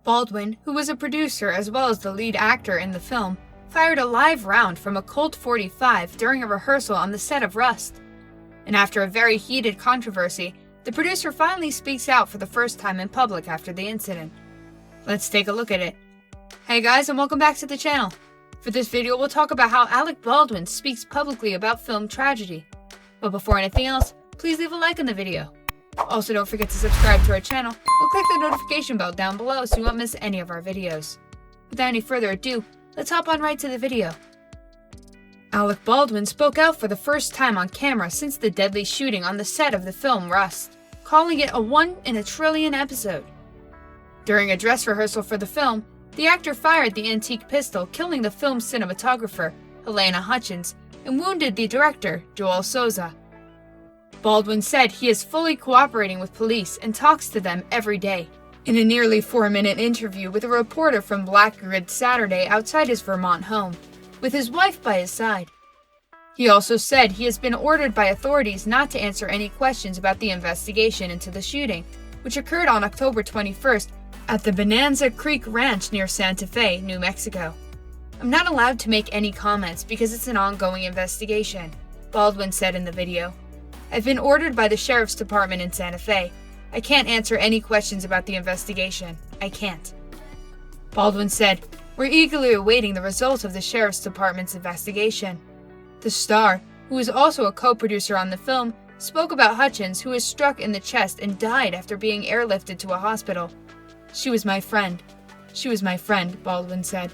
Baldwin, who was a producer as well as the lead actor in the film, fired a live round from a Colt .45 during a rehearsal on the set of Rust. And after a very heated controversy, the producer finally speaks out for the first time in public after the incident. Let's take a look at it. Hey guys, and welcome back to the channel. For this video, we'll talk about how Alec Baldwin speaks publicly about film tragedy. But before anything else, please leave a like on the video. Also, don't forget to subscribe to our channel and click the notification bell down below so you won't miss any of our videos. Without any further ado, let's hop on right to the video. Alec Baldwin spoke out for the first time on camera since the deadly shooting on the set of the film Rust, calling it a 1 in a trillion episode. During a dress rehearsal for the film, the actor fired the antique pistol, killing the film's cinematographer, Halyna Hutchins, and wounded the director, Joel Souza. Baldwin said he is fully cooperating with police and talks to them every day. In a nearly 4-minute interview with a reporter from Black Grid Saturday outside his Vermont home, with his wife by his side. He also said he has been ordered by authorities not to answer any questions about the investigation into the shooting, which occurred on October 21st at the Bonanza Creek Ranch near Santa Fe, New Mexico. I'm not allowed to make any comments because it's an ongoing investigation, Baldwin said in the video. I've been ordered by the Sheriff's Department in Santa Fe. I can't answer any questions about the investigation. I can't. Baldwin said, "We're eagerly awaiting the results of the Sheriff's Department's investigation." The star, who is also a co-producer on the film, spoke about Hutchins, who was struck in the chest and died after being airlifted to a hospital. "She was my friend. She was my friend," Baldwin said.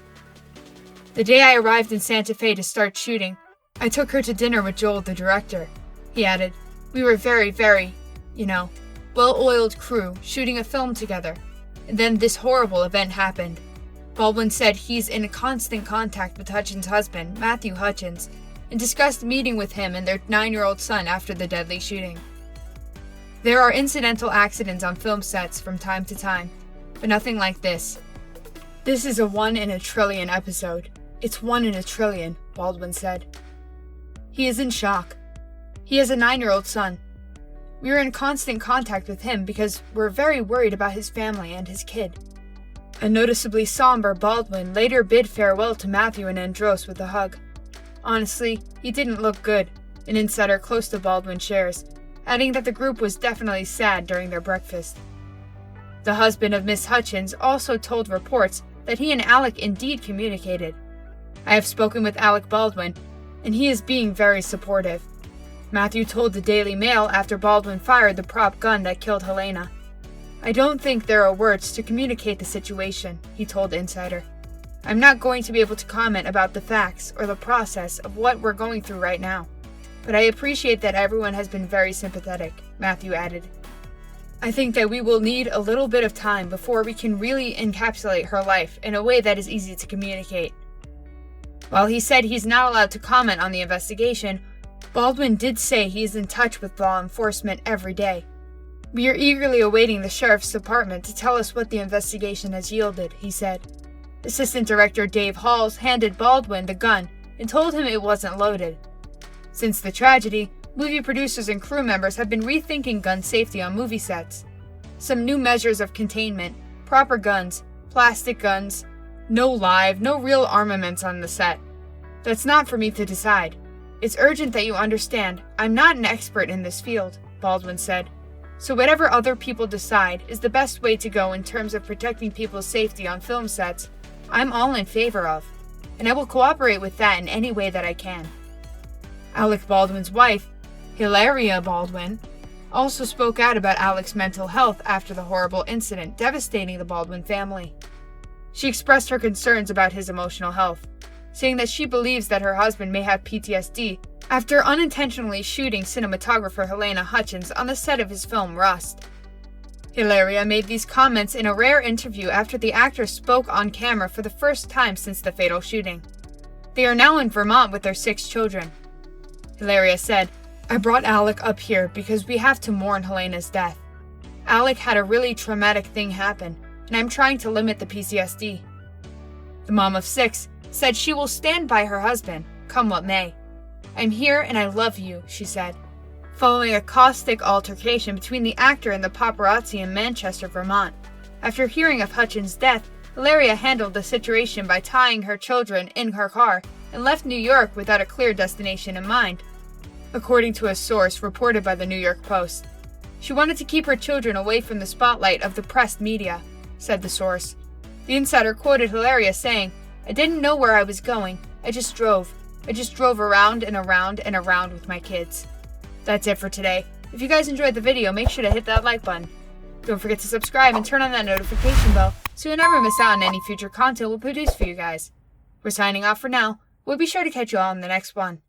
"The day I arrived in Santa Fe to start shooting, I took her to dinner with Joel, the director." He added, "We were very, well-oiled crew shooting a film together. And then this horrible event happened." Baldwin said he's in constant contact with Hutchins' husband, Matthew Hutchins, and discussed meeting with him and their 9-year-old son after the deadly shooting. "There are incidental accidents on film sets from time to time, but nothing like this. This is a 1 in a trillion episode. It's 1 in a trillion, Baldwin said. He is in shock. He has a 9-year-old son. We are in constant contact with him because we're very worried about his family and his kid." A noticeably somber Baldwin later bid farewell to Matthew and Andros with a hug. "Honestly, he didn't look good," an insider close to Baldwin shares, adding that the group was definitely sad during their breakfast. The husband of Miss Hutchins also told reports that he and Alec indeed communicated. "I have spoken with Alec Baldwin, and he is being very supportive." Matthew told the Daily Mail after Baldwin fired the prop gun that killed Halyna. "I don't think there are words to communicate the situation," he told Insider. "I'm not going to be able to comment about the facts or the process of what we're going through right now, but I appreciate that everyone has been very sympathetic," Matthew added. "I think that we will need a little bit of time before we can really encapsulate her life in a way that is easy to communicate." While he said he's not allowed to comment on the investigation, Baldwin did say he is in touch with law enforcement every day. "We are eagerly awaiting the Sheriff's Department to tell us what the investigation has yielded," he said. Assistant Director Dave Halls handed Baldwin the gun and told him it wasn't loaded. Since the tragedy, movie producers and crew members have been rethinking gun safety on movie sets. Some new measures of containment, proper guns, plastic guns, no real armaments on the set. "That's not for me to decide. It's urgent that you understand, I'm not an expert in this field," Baldwin said. "So whatever other people decide is the best way to go in terms of protecting people's safety on film sets, I'm all in favor of, and I will cooperate with that in any way that I can." Alec Baldwin's wife, Hilaria Baldwin, also spoke out about Alec's mental health after the horrible incident devastating the Baldwin family. She expressed her concerns about his emotional health, saying that she believes that her husband may have PTSD after unintentionally shooting cinematographer Halyna Hutchins on the set of his film Rust. Hilaria made these comments in a rare interview after the actor spoke on camera for the first time since the fatal shooting. They are now in Vermont with their 6 children. Hilaria said, "I brought Alec up here because we have to mourn Halyna's death. Alec had a really traumatic thing happen, and I'm trying to limit the PTSD." The mom of 6 said she will stand by her husband, come what may. "I'm here and I love you," she said, following a caustic altercation between the actor and the paparazzi in Manchester, Vermont. After hearing of Hutchins' death, Hilaria handled the situation by tying her children in her car and left New York without a clear destination in mind. According to a source reported by the New York Post, she wanted to keep her children away from the spotlight of the press media, said the source. The insider quoted Hilaria saying, "I didn't know where I was going. I just drove. I just drove around and around and around with my kids." That's it for today. If you guys enjoyed the video, make sure to hit that like button. Don't forget to subscribe and turn on that notification bell so you'll never miss out on any future content we'll produce for you guys. We're signing off for now. We'll be sure to catch you all in the next one.